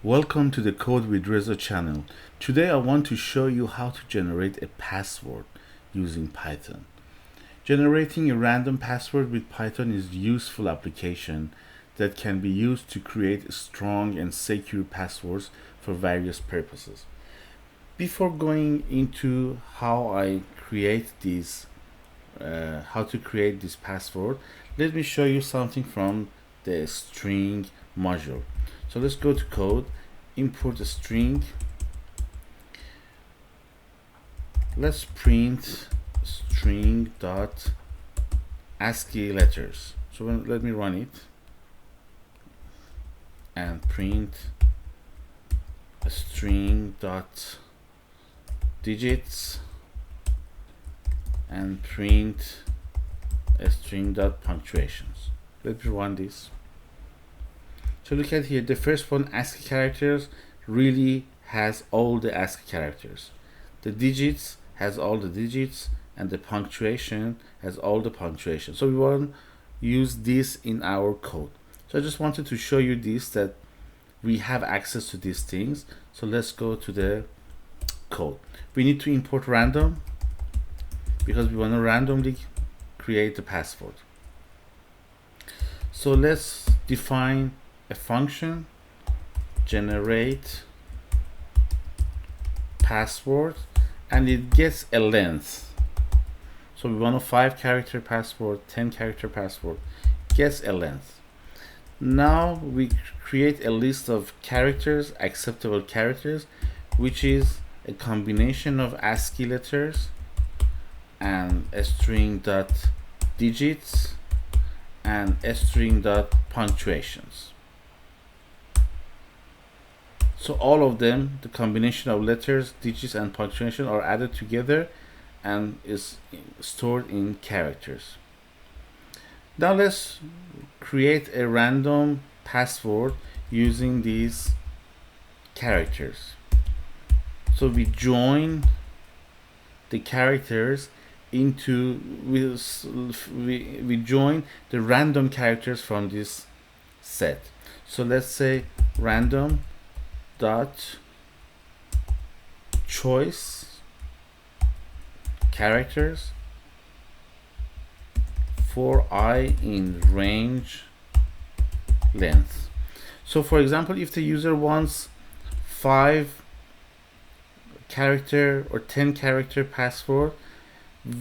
Welcome to the Code with Reza channel. Today I want to show you how to generate a password using Python. Generating a random password with Python is a useful application that can be used to create strong and secure passwords for various purposes. Before going into how I create this, how to create this password, let me show you something from the string module. So let's go to code, import a string. Let's print string dot ASCII letters. So let me run it and print a string dot digits and print a string dot punctuations. Let me run this. So look at here, the first one, ASCII characters, really has all the ASCII characters. The digits has all the digits, and the punctuation has all the punctuation. So we want to use this in our code. So I just wanted to show you this, that we have access to these things. So let's go to the code. We need to import random because we want to randomly create the password. So let's define a function, generate password, and it gets a length. So we want a 5-character password, 10-character password, gets a length. Now we create a list of characters, acceptable characters, which is a combination of ASCII letters and a string dot digits and a string dot punctuations. So all of them, the combination of letters, digits, and punctuation are added together and is stored in characters. Now let's create a random password using these characters. So we join the characters into, we join the random characters from this set. So let's say random dot choice characters for I in range length. So for example, if the user wants 5-character or 10-character password,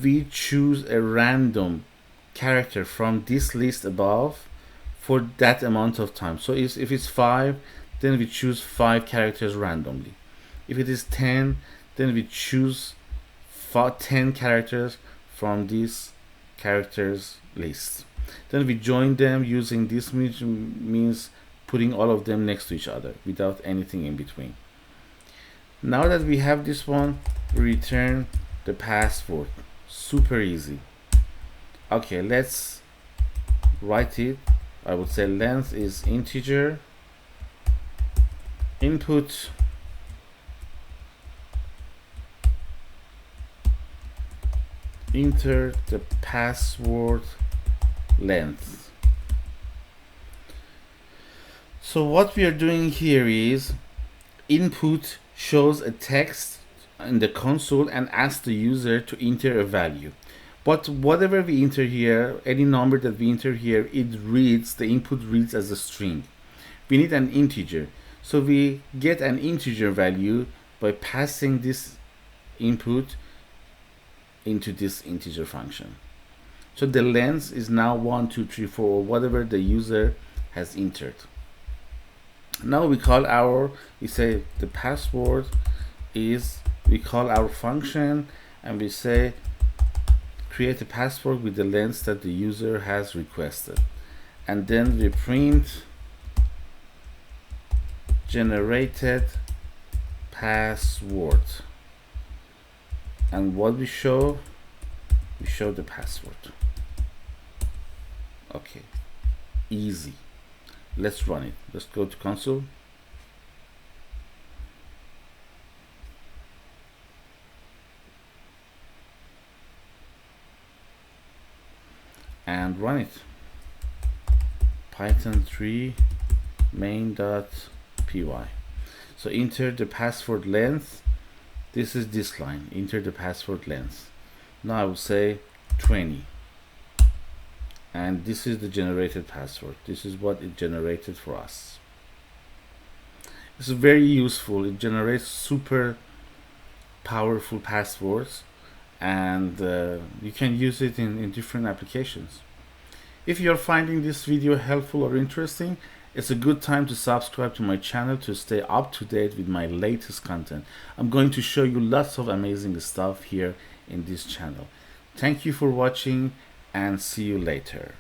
we choose a random character from this list above for that amount of time. So if it's 5, then we choose 5 characters randomly. If it is 10, then we choose 10 characters from this characters list. Then we join them using this means putting all of them next to each other without anything in between. Now that we have this one, we return the password. Super easy. Okay, let's write it. I would say length is integer. Input enter the password length. So what we are doing here is input shows a text in the console and asks the user to enter a value. But whatever we enter here, any number that we enter here, it reads, the input reads as a string. We need an integer. So we get an integer value by passing this input into this integer function. So the length is now 1, 2, 3, 4, or whatever the user has entered. Now we say the password is, we call our function and we say create a password with the length that the user has requested. And then we print generated password. And what we show the password. Okay, easy. Let's run it. Let's go to console. And run it. Python 3 main.py. So enter the password length. This is this line. Enter the password length. Now I will say 20. And this is the generated password. This is what it generated for us. It's very useful. It generates super powerful passwords, and you can use it in different applications. If you're finding this video helpful or interesting, it's a good time to subscribe to my channel to stay up to date with my latest content. I'm going to show you lots of amazing stuff here in this channel. Thank you for watching, and see you later.